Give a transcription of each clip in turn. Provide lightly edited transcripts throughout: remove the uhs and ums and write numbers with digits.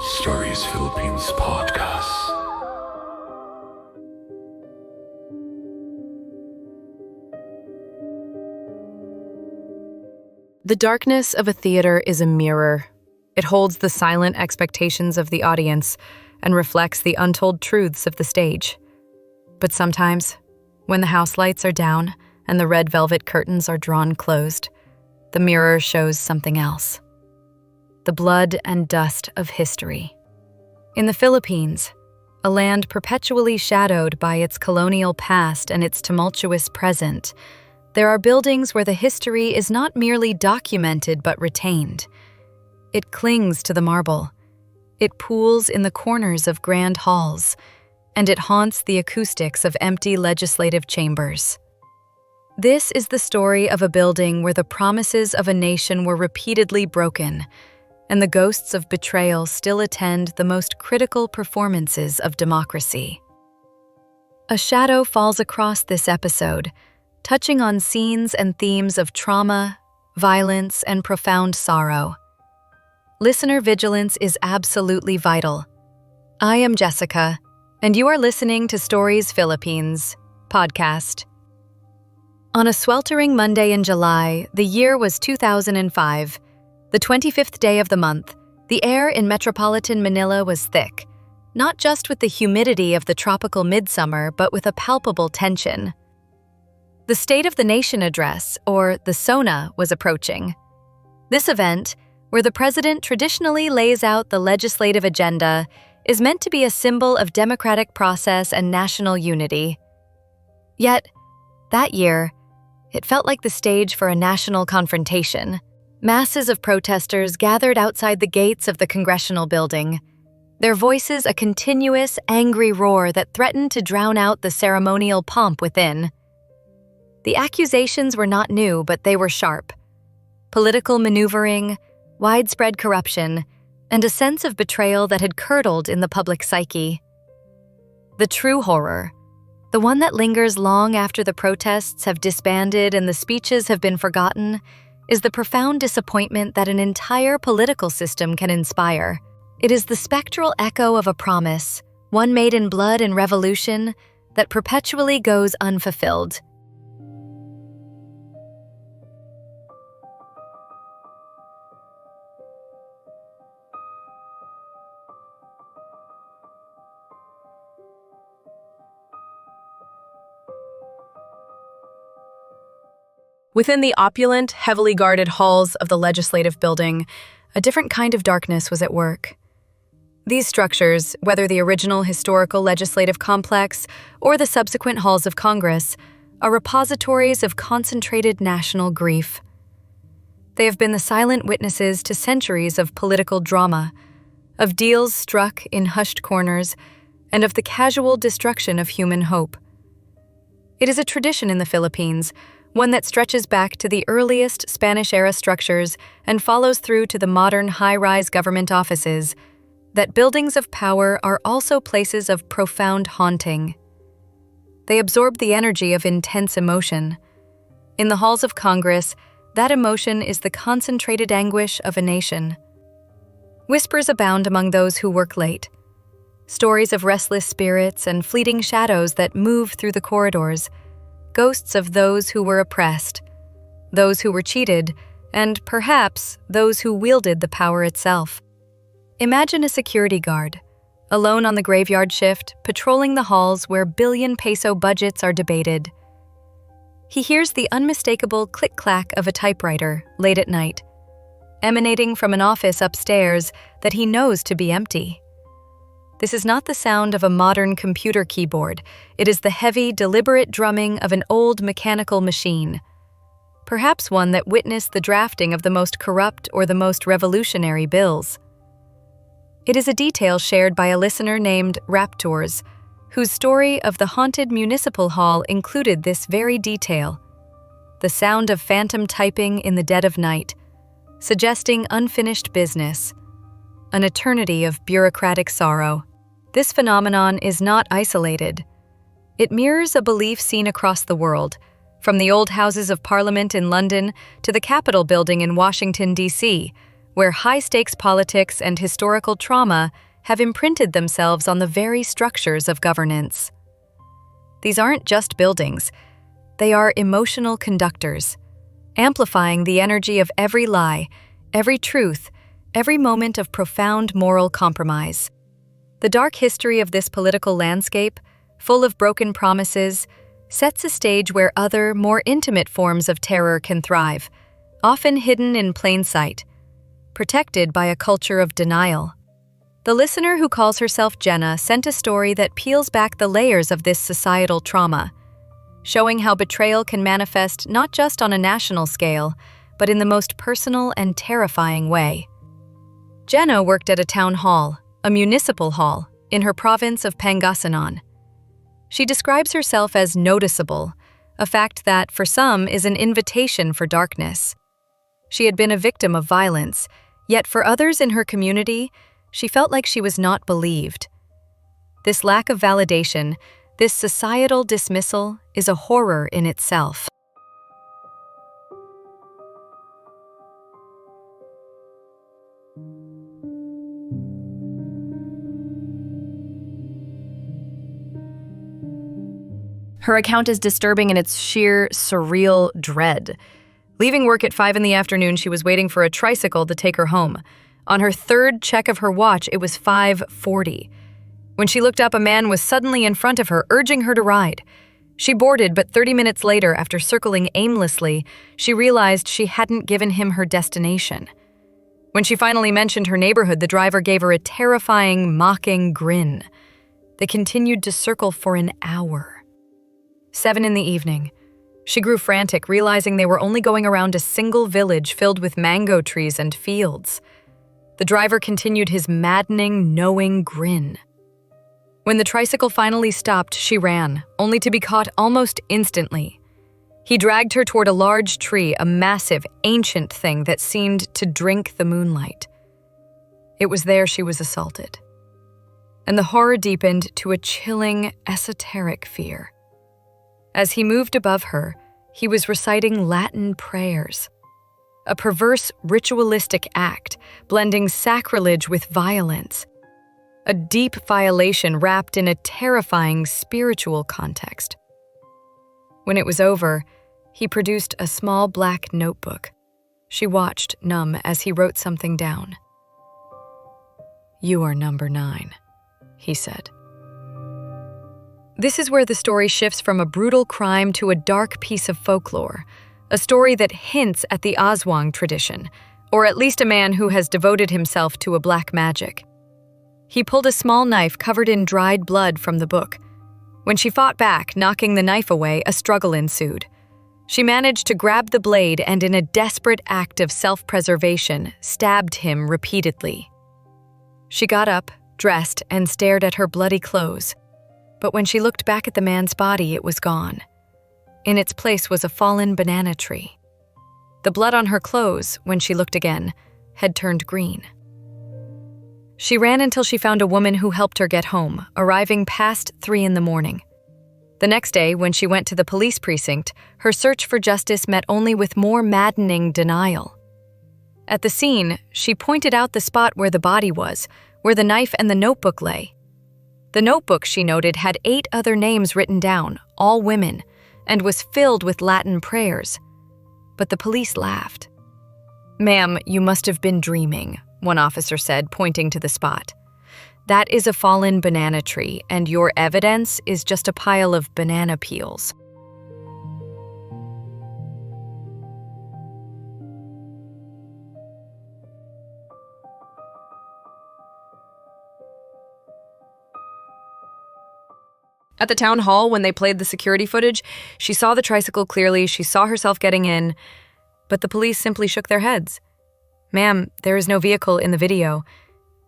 Stories Philippines Podcast. The darkness of a theater is a mirror. It holds the silent expectations of the audience and reflects the untold truths of the stage. But sometimes, when the house lights are down and the red velvet curtains are drawn closed, the mirror shows something else. The blood and dust of history. In the Philippines, a land perpetually shadowed by its colonial past and its tumultuous present, there are buildings where the history is not merely documented but retained. It clings to the marble. It pools in the corners of grand halls, and it haunts the acoustics of empty legislative chambers. This is the story of a building where the promises of a nation were repeatedly broken, and the ghosts of betrayal still attend the most critical performances of democracy. A shadow falls across this episode, touching on scenes and themes of trauma, violence, and profound sorrow. Listener vigilance is absolutely vital. I am Jessica, and you are listening to Stories Philippines podcast. On a sweltering Monday in July, the year was 2005, the 25th day of the month, the air in metropolitan Manila was thick, not just with the humidity of the tropical midsummer, but with a palpable tension. The State of the Nation address, or the SONA, was approaching. This event, where the president traditionally lays out the legislative agenda, is meant to be a symbol of democratic process and national unity. Yet, that year, it felt like the stage for a national confrontation. Masses of protesters gathered outside the gates of the congressional building, their voices a continuous, angry roar that threatened to drown out the ceremonial pomp within. The accusations were not new, but they were sharp. Political maneuvering, widespread corruption, and a sense of betrayal that had curdled in the public psyche. The true horror, the one that lingers long after the protests have disbanded and the speeches have been forgotten, is the profound disappointment that an entire political system can inspire. It is the spectral echo of a promise, one made in blood and revolution, that perpetually goes unfulfilled. Within the opulent, heavily guarded halls of the legislative building, a different kind of darkness was at work. These structures, whether the original historical legislative complex or the subsequent halls of Congress, are repositories of concentrated national grief. They have been the silent witnesses to centuries of political drama, of deals struck in hushed corners, and of the casual destruction of human hope. It is a tradition in the Philippines, one that stretches back to the earliest Spanish-era structures and follows through to the modern high-rise government offices, that buildings of power are also places of profound haunting. They absorb the energy of intense emotion. In the halls of Congress, that emotion is the concentrated anguish of a nation. Whispers abound among those who work late. Stories of restless spirits and fleeting shadows that move through the corridors, ghosts of those who were oppressed, those who were cheated, and perhaps those who wielded the power itself. Imagine a security guard, alone on the graveyard shift, patrolling the halls where billion-peso budgets are debated. He hears the unmistakable click-clack of a typewriter late at night, emanating from an office upstairs that he knows to be empty. This is not the sound of a modern computer keyboard. It is the heavy, deliberate drumming of an old mechanical machine, perhaps one that witnessed the drafting of the most corrupt or the most revolutionary bills. It is a detail shared by a listener named Raptors, whose story of the haunted municipal hall included this very detail: the sound of phantom typing in the dead of night, suggesting unfinished business, an eternity of bureaucratic sorrow. This phenomenon is not isolated. It mirrors a belief seen across the world, from the old Houses of Parliament in London to the Capitol building in Washington, D.C., where high-stakes politics and historical trauma have imprinted themselves on the very structures of governance. These aren't just buildings. They are emotional conductors, amplifying the energy of every lie, every truth, every moment of profound moral compromise. The dark history of this political landscape, full of broken promises, sets a stage where other, more intimate forms of terror can thrive, often hidden in plain sight, protected by a culture of denial. The listener who calls herself Jenna sent a story that peels back the layers of this societal trauma, showing how betrayal can manifest not just on a national scale, but in the most personal and terrifying way. Jenna worked at a town hall, a municipal hall, in her province of Pangasinan. She describes herself as noticeable, a fact that, for some, is an invitation for darkness. She had been a victim of violence, yet for others in her community, she felt like she was not believed. This lack of validation, this societal dismissal, is a horror in itself. Her account is disturbing in its sheer, surreal dread. Leaving work at 5 in the afternoon, she was waiting for a tricycle to take her home. On her third check of her watch, it was 5:40. When she looked up, a man was suddenly in front of her, urging her to ride. She boarded, but 30 minutes later, after circling aimlessly, she realized she hadn't given him her destination. When she finally mentioned her neighborhood, the driver gave her a terrifying, mocking grin. They continued to circle for an hour. 7 in the evening. She grew frantic, realizing they were only going around a single village filled with mango trees and fields. The driver continued his maddening, knowing grin. When the tricycle finally stopped, she ran, only to be caught almost instantly. He dragged her toward a large tree, a massive, ancient thing that seemed to drink the moonlight. It was there she was assaulted. And the horror deepened to a chilling, esoteric fear. As he moved above her, he was reciting Latin prayers, a perverse ritualistic act, blending sacrilege with violence, a deep violation wrapped in a terrifying spiritual context. When it was over, he produced a small black notebook. She watched, numb, as he wrote something down. "You are number 9, he said. This is where the story shifts from a brutal crime to a dark piece of folklore, a story that hints at the Aswang tradition, or at least a man who has devoted himself to a black magic. He pulled a small knife covered in dried blood from the book. When she fought back, knocking the knife away, a struggle ensued. She managed to grab the blade and, in a desperate act of self-preservation, stabbed him repeatedly. She got up, dressed, and stared at her bloody clothes. But when she looked back at the man's body, it was gone. In its place was a fallen banana tree. The blood on her clothes, when she looked again, had turned green. She ran until she found a woman who helped her get home, arriving past 3 in the morning. The next day, when she went to the police precinct, her search for justice met only with more maddening denial. At the scene, she pointed out the spot where the body was, where the knife and the notebook lay. The notebook, she noted, had 8 other names written down, all women, and was filled with Latin prayers. But the police laughed. "Ma'am, you must have been dreaming," one officer said, pointing to the spot. "That is a fallen banana tree, and your evidence is just a pile of banana peels." At the town hall, when they played the security footage, she saw the tricycle clearly, she saw herself getting in, but the police simply shook their heads. "Ma'am, there is no vehicle in the video.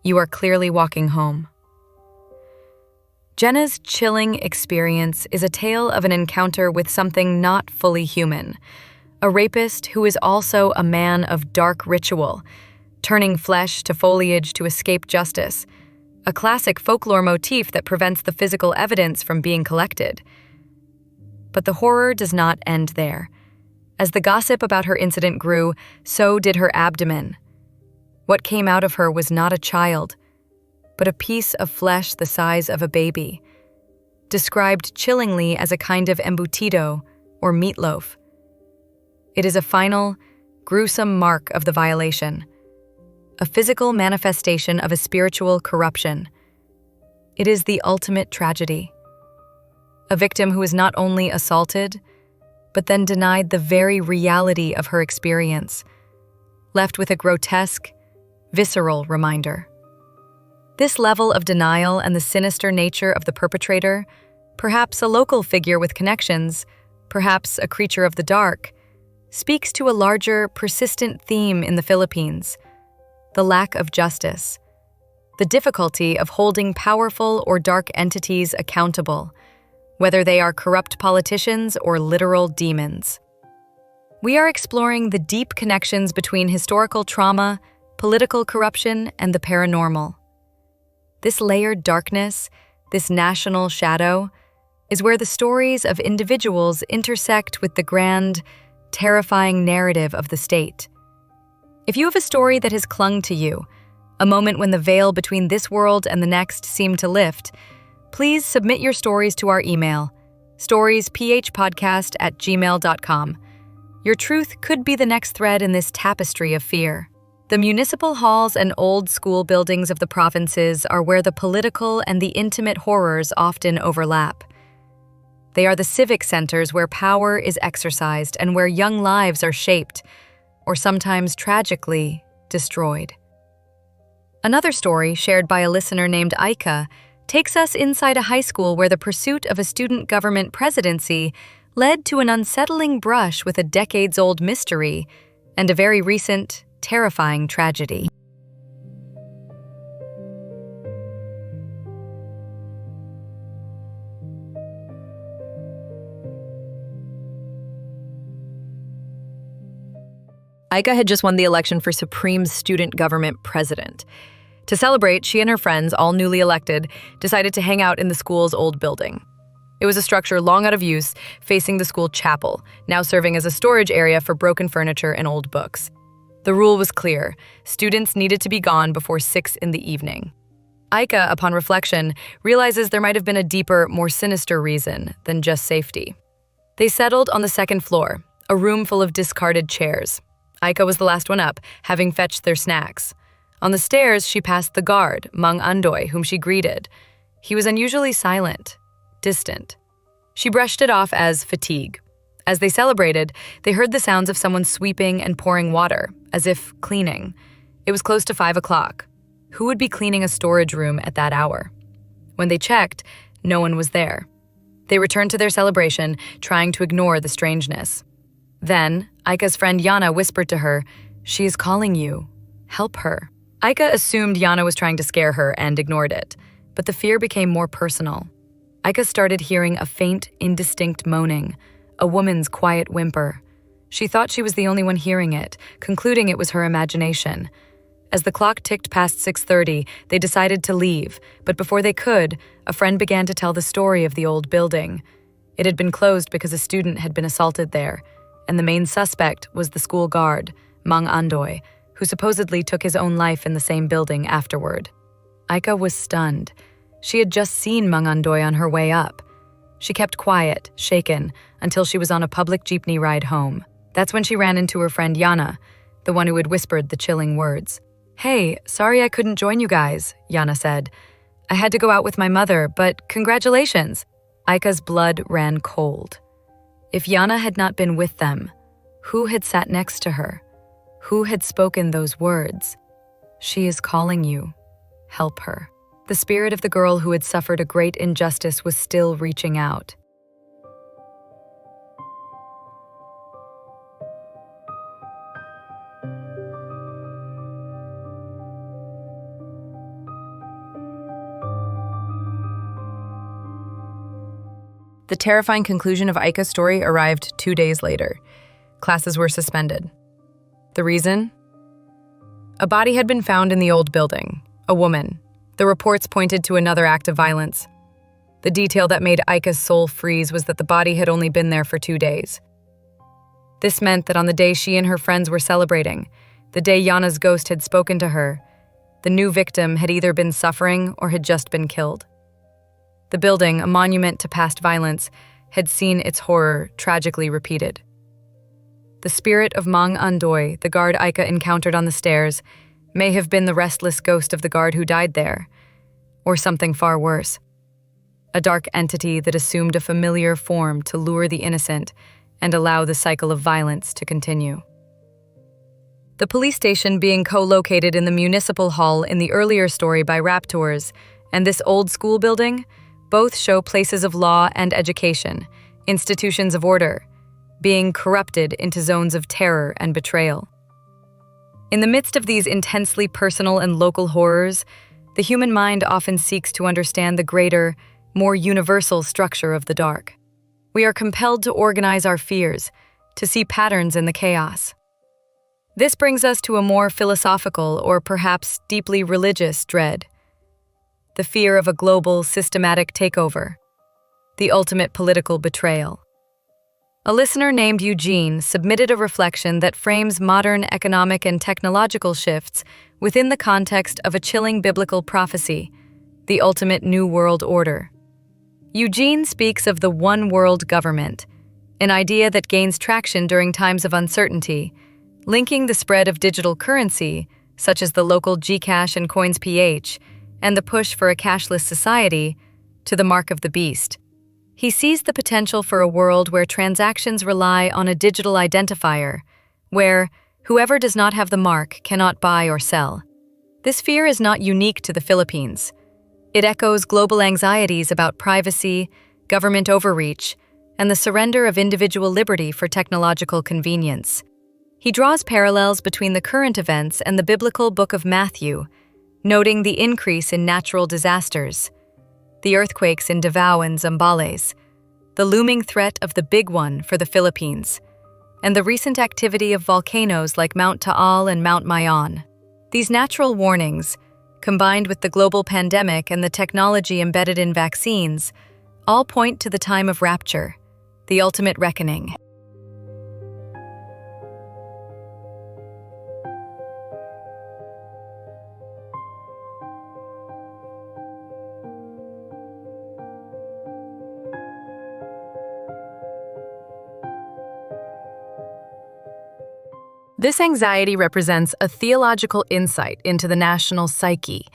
You are clearly walking home." Jenna's chilling experience is a tale of an encounter with something not fully human, a rapist who is also a man of dark ritual, turning flesh to foliage to escape justice, a classic folklore motif that prevents the physical evidence from being collected. But the horror does not end there. As the gossip about her incident grew, so did her abdomen. What came out of her was not a child, but a piece of flesh the size of a baby, described chillingly as a kind of embutido, or meatloaf. It is a final, gruesome mark of the violation, a physical manifestation of a spiritual corruption. It is the ultimate tragedy. A victim who is not only assaulted, but then denied the very reality of her experience, left with a grotesque, visceral reminder. This level of denial and the sinister nature of the perpetrator, perhaps a local figure with connections, perhaps a creature of the dark, speaks to a larger, persistent theme in the Philippines: the lack of justice, the difficulty of holding powerful or dark entities accountable, whether they are corrupt politicians or literal demons. We are exploring the deep connections between historical trauma, political corruption, and the paranormal. This layered darkness, this national shadow, is where the stories of individuals intersect with the grand, terrifying narrative of the state. If you have a story that has clung to you, a moment when the veil between this world and the next seemed to lift, please submit your stories to our email, storiesphpodcast@gmail.com. Your truth could be the next thread in this tapestry of fear. The municipal halls and old school buildings of the provinces are where the political and the intimate horrors often overlap. They are the civic centers where power is exercised and where young lives are shaped, or sometimes tragically destroyed. Another story, shared by a listener named Aika, takes us inside a high school where the pursuit of a student government presidency led to an unsettling brush with a decades-old mystery and a very recent, terrifying tragedy. Aika had just won the election for Supreme Student Government President. To celebrate, she and her friends, all newly elected, decided to hang out in the school's old building. It was a structure long out of use, facing the school chapel, now serving as a storage area for broken furniture and old books. The rule was clear: students needed to be gone before 6 in the evening. Aika, upon reflection, realizes there might have been a deeper, more sinister reason than just safety. They settled on the second floor, a room full of discarded chairs. Aika was the last one up, having fetched their snacks. On the stairs, she passed the guard, Mang Andoy, whom she greeted. He was unusually silent, distant. She brushed it off as fatigue. As they celebrated, they heard the sounds of someone sweeping and pouring water, as if cleaning. It was close to 5 o'clock. Who would be cleaning a storage room at that hour? When they checked, no one was there. They returned to their celebration, trying to ignore the strangeness. Then, Aika's friend Yana whispered to her, "She is calling you. Help her." Aika assumed Yana was trying to scare her and ignored it, but the fear became more personal. Aika started hearing a faint, indistinct moaning, a woman's quiet whimper. She thought she was the only one hearing it, concluding it was her imagination. As the clock ticked past 6:30, they decided to leave, but before they could, a friend began to tell the story of the old building. It had been closed because a student had been assaulted there, and the main suspect was the school guard, Mang Andoy, who supposedly took his own life in the same building afterward. Aika was stunned. She had just seen Mang Andoy on her way up. She kept quiet, shaken, until she was on a public jeepney ride home. That's when she ran into her friend Yana, the one who had whispered the chilling words. "Hey, sorry I couldn't join you guys," Yana said. "I had to go out with my mother, but congratulations." Aika's blood ran cold. If Yana had not been with them, who had sat next to her? Who had spoken those words? "She is calling you. Help her." The spirit of the girl who had suffered a great injustice was still reaching out. The terrifying conclusion of Aika's story arrived 2 days later. Classes were suspended. The reason? A body had been found in the old building, a woman. The reports pointed to another act of violence. The detail that made Aika's soul freeze was that the body had only been there for 2 days. This meant that on the day she and her friends were celebrating, the day Yana's ghost had spoken to her, the new victim had either been suffering or had just been killed. The building, a monument to past violence, had seen its horror tragically repeated. The spirit of Mang Andoy, the guard Aika encountered on the stairs, may have been the restless ghost of the guard who died there, or something far worse. A dark entity that assumed a familiar form to lure the innocent and allow the cycle of violence to continue. The police station being co-located in the municipal hall in the earlier story by Raptors and this old school building both show places of law and education, institutions of order, being corrupted into zones of terror and betrayal. In the midst of these intensely personal and local horrors, the human mind often seeks to understand the greater, more universal structure of the dark. We are compelled to organize our fears, to see patterns in the chaos. This brings us to a more philosophical or perhaps deeply religious dread. The fear of a global, systematic takeover. The ultimate political betrayal. A listener named Eugene submitted a reflection that frames modern economic and technological shifts within the context of a chilling biblical prophecy, the ultimate New World Order. Eugene speaks of the one world government, an idea that gains traction during times of uncertainty, linking the spread of digital currency, such as the local Gcash and CoinsPH, and the push for a cashless society, to the mark of the beast. He sees the potential for a world where transactions rely on a digital identifier, where whoever does not have the mark cannot buy or sell. This fear is not unique to the Philippines. It echoes global anxieties about privacy, government overreach, and the surrender of individual liberty for technological convenience. He draws parallels between the current events and the biblical book of Matthew, noting the increase in natural disasters, the earthquakes in Davao and Zambales, the looming threat of the big one for the Philippines, and the recent activity of volcanoes like Mount Taal and Mount Mayon. These natural warnings, combined with the global pandemic and the technology embedded in vaccines, all point to the time of rapture, the ultimate reckoning. This anxiety represents a theological insight into the national psyche.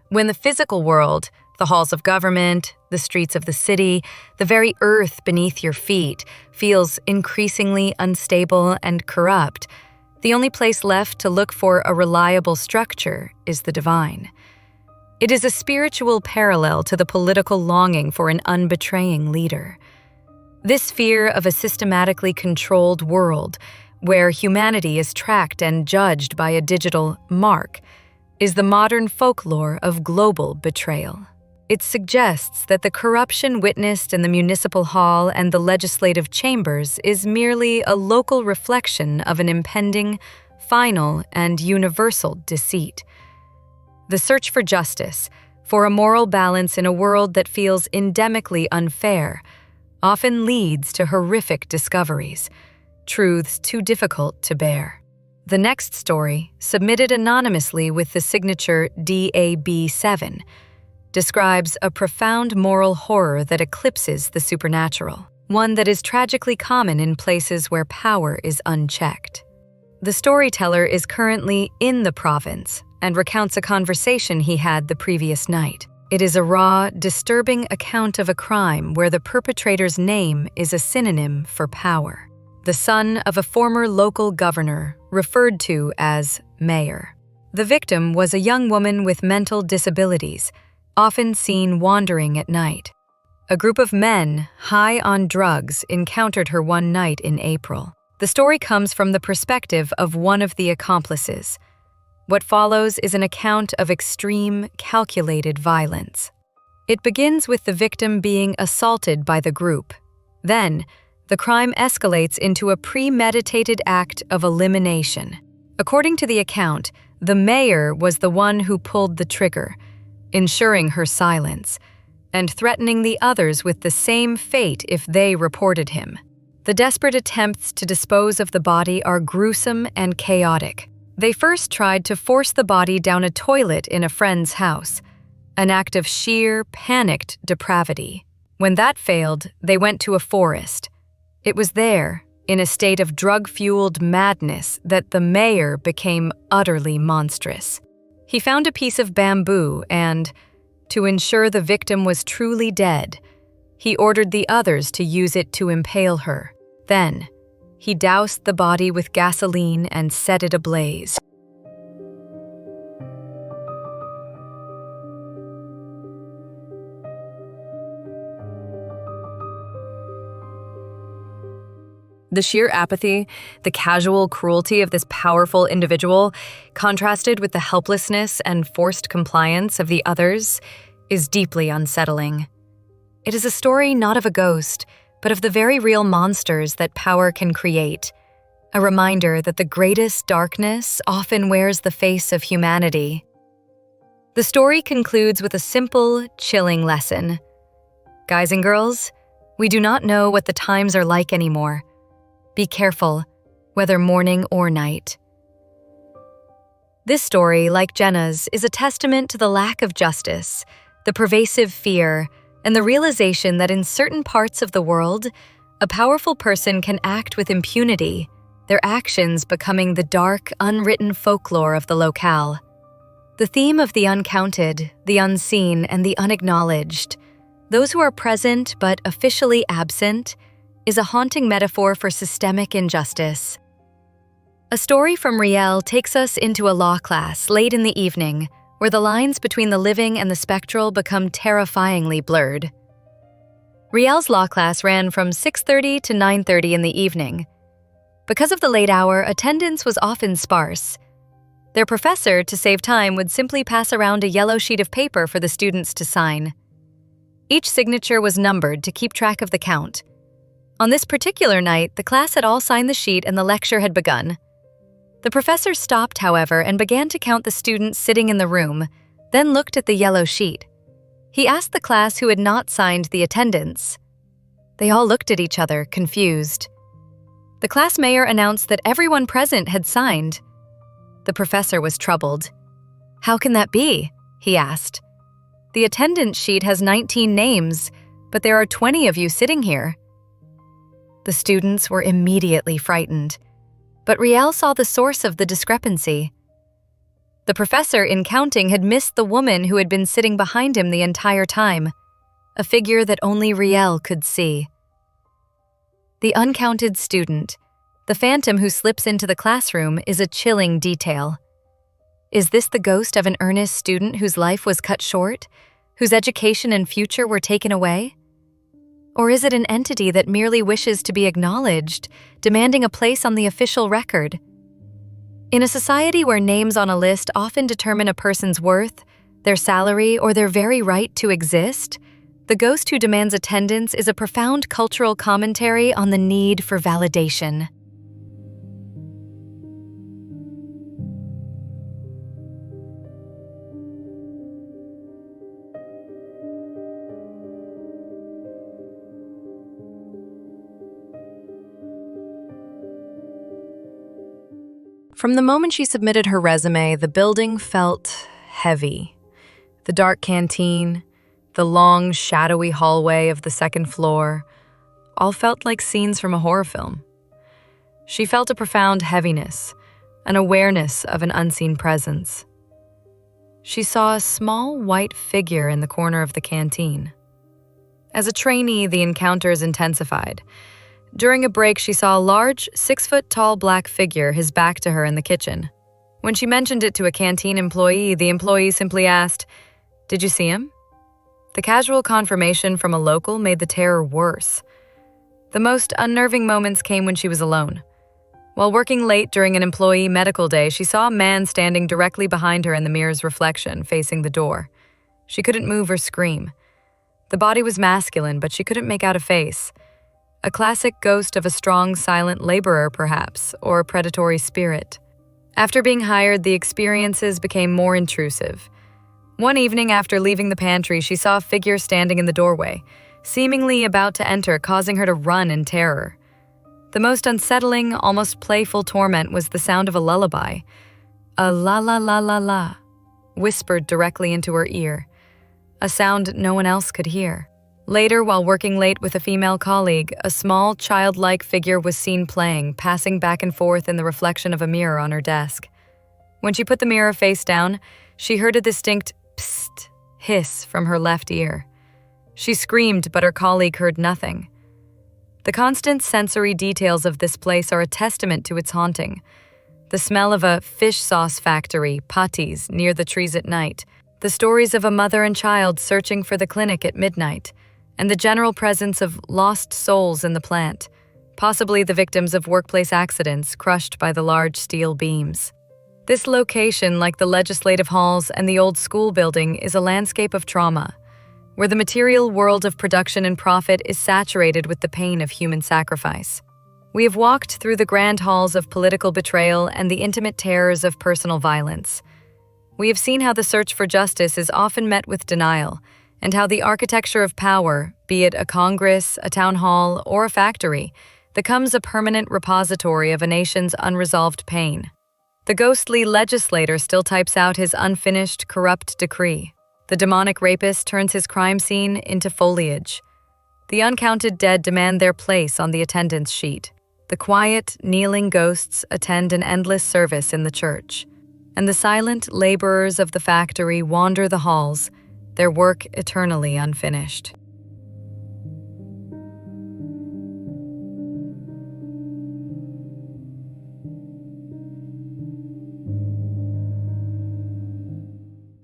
When the physical world, the halls of government, the streets of the city, the very earth beneath your feet, feels increasingly unstable and corrupt, the only place left to look for a reliable structure is the divine. It is a spiritual parallel to the political longing for an unbetraying leader. This fear of a systematically controlled world, where humanity is tracked and judged by a digital mark, is the modern folklore of global betrayal. It suggests that the corruption witnessed in the municipal hall and the legislative chambers is merely a local reflection of an impending, final, and universal deceit. The search for justice, for a moral balance in a world that feels endemically unfair, often leads to horrific discoveries, truths too difficult to bear. The next story, submitted anonymously with the signature DAB7, describes a profound moral horror that eclipses the supernatural, one that is tragically common in places where power is unchecked. The storyteller is currently in the province and recounts a conversation he had the previous night. It is a raw, disturbing account of a crime where the perpetrator's name is a synonym for power. The son of a former local governor, referred to as mayor. The victim was a young woman with mental disabilities, often seen wandering at night. A group of men, high on drugs, encountered her one night in April. The story comes from the perspective of one of the accomplices. What follows is an account of extreme, calculated violence. It begins with the victim being assaulted by the group. Then, the crime escalates into a premeditated act of elimination. According to the account, The mayor was the one who pulled the trigger, ensuring her silence, and threatening the others with the same fate if they reported him. The desperate attempts to dispose of the body are gruesome and chaotic. They first tried to force the body down a toilet in a friend's house, an act of sheer, panicked depravity. When that failed, they went to a forest. It was there, in a state of drug-fueled madness, that the mayor became utterly monstrous. He found a piece of bamboo and, to ensure the victim was truly dead, he ordered the others to use it to impale her. Then, he doused the body with gasoline and set it ablaze. The sheer apathy, the casual cruelty of this powerful individual, contrasted with the helplessness and forced compliance of the others, is deeply unsettling. It is a story not of a ghost, but of the very real monsters that power can create, a reminder that the greatest darkness often wears the face of humanity. The story concludes with a simple, chilling lesson. Guys and girls, we do not know what the times are like anymore. Be careful, whether morning or night. This story, like Jenna's, is a testament to the lack of justice, the pervasive fear, and the realization that in certain parts of the world, a powerful person can act with impunity, their actions becoming the dark, unwritten folklore of the locale. The theme of the uncounted, the unseen, and the unacknowledged, those who are present but officially absent, is a haunting metaphor for systemic injustice. A story from Riel takes us into a law class late in the evening, where the lines between the living and the spectral become terrifyingly blurred. Riel's law class ran from 6:30 to 9:30 in the evening. Because of the late hour, attendance was often sparse. Their professor, to save time, would simply pass around a yellow sheet of paper for the students to sign. Each signature was numbered to keep track of the count. On this particular night, the class had all signed the sheet and the lecture had begun. The professor stopped, however, and began to count the students sitting in the room, then looked at the yellow sheet. He asked the class who had not signed the attendance. They all looked at each other, confused. The class mayor announced that everyone present had signed. The professor was troubled. "How can that be?" he asked. "The attendance sheet has 19 names, but there are 20 of you sitting here." The students were immediately frightened, but Riel saw the source of the discrepancy. The professor, in counting, had missed the woman who had been sitting behind him the entire time, a figure that only Riel could see. The uncounted student, the phantom who slips into the classroom, is a chilling detail. Is this the ghost of an earnest student whose life was cut short, whose education and future were taken away? Or is it an entity that merely wishes to be acknowledged, demanding a place on the official record? In a society where names on a list often determine a person's worth, their salary, or their very right to exist, the ghost who demands attendance is a profound cultural commentary on the need for validation. From the moment she submitted her resume, the building felt heavy. The dark canteen, the long, shadowy hallway of the second floor, all felt like scenes from a horror film. She felt a profound heaviness, an awareness of an unseen presence. She saw a small white figure in the corner of the canteen. As a trainee, the encounters intensified. During a break, she saw a large, 6-foot-tall black figure, his back to her in the kitchen. When she mentioned it to a canteen employee, the employee simply asked, "Did you see him?" The casual confirmation from a local made the terror worse. The most unnerving moments came when she was alone. While working late during an employee medical day, she saw a man standing directly behind her in the mirror's reflection, facing the door. She couldn't move or scream. The body was masculine, but she couldn't make out a face. A classic ghost of a strong, silent laborer, perhaps, or a predatory spirit. After being hired, the experiences became more intrusive. One evening after leaving the pantry, she saw a figure standing in the doorway, seemingly about to enter, causing her to run in terror. The most unsettling, almost playful torment was the sound of a lullaby, a la la la la la, whispered directly into her ear, a sound no one else could hear. Later, while working late with a female colleague, a small, childlike figure was seen playing, passing back and forth in the reflection of a mirror on her desk. When she put the mirror face down, she heard a distinct psst hiss from her left ear. She screamed, but her colleague heard nothing. The constant sensory details of this place are a testament to its haunting. The smell of a fish sauce factory, Patti's, near the trees at night, the stories of a mother and child searching for the clinic at midnight, and the general presence of lost souls in the plant, possibly the victims of workplace accidents crushed by the large steel beams. This location, like the legislative halls and the old school building, is a landscape of trauma, where the material world of production and profit is saturated with the pain of human sacrifice. We have walked through the grand halls of political betrayal and the intimate terrors of personal violence. We have seen how the search for justice is often met with denial, and how the architecture of power, be it a Congress, a town hall, or a factory, becomes a permanent repository of a nation's unresolved pain. The ghostly legislator still types out his unfinished, corrupt decree. The demonic rapist turns his crime scene into foliage. The uncounted dead demand their place on the attendance sheet. The quiet, kneeling ghosts attend an endless service in the church. And the silent laborers of the factory wander the halls, their work eternally unfinished.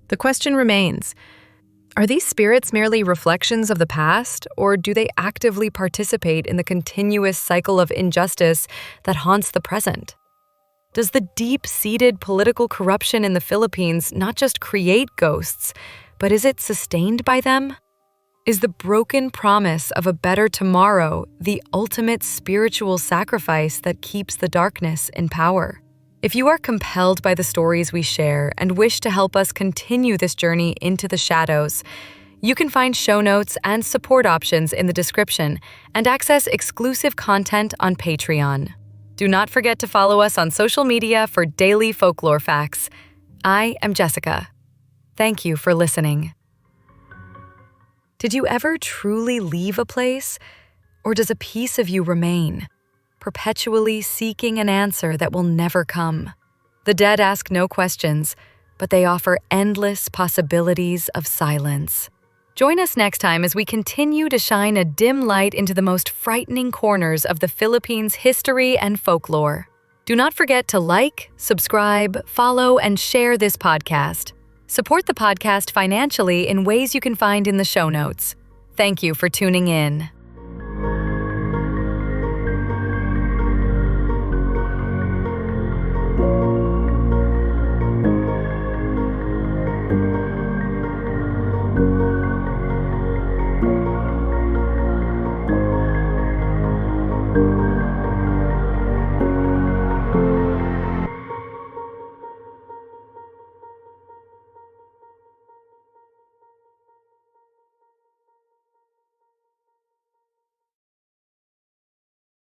The question remains, are these spirits merely reflections of the past, or do they actively participate in the continuous cycle of injustice that haunts the present? Does the deep-seated political corruption in the Philippines not just create ghosts, but is it sustained by them? Is the broken promise of a better tomorrow the ultimate spiritual sacrifice that keeps the darkness in power? If you are compelled by the stories we share and wish to help us continue this journey into the shadows, you can find show notes and support options in the description and access exclusive content on Patreon. Do not forget to follow us on social media for daily folklore facts. I am Jessica. Thank you for listening. Did you ever truly leave a place, or does a piece of you remain, perpetually seeking an answer that will never come? The dead ask no questions, but they offer endless possibilities of silence. Join us next time as we continue to shine a dim light into the most frightening corners of the Philippines' history and folklore. Do not forget to like, subscribe, follow, and share this podcast. Support the podcast financially in ways you can find in the show notes. Thank you for tuning in.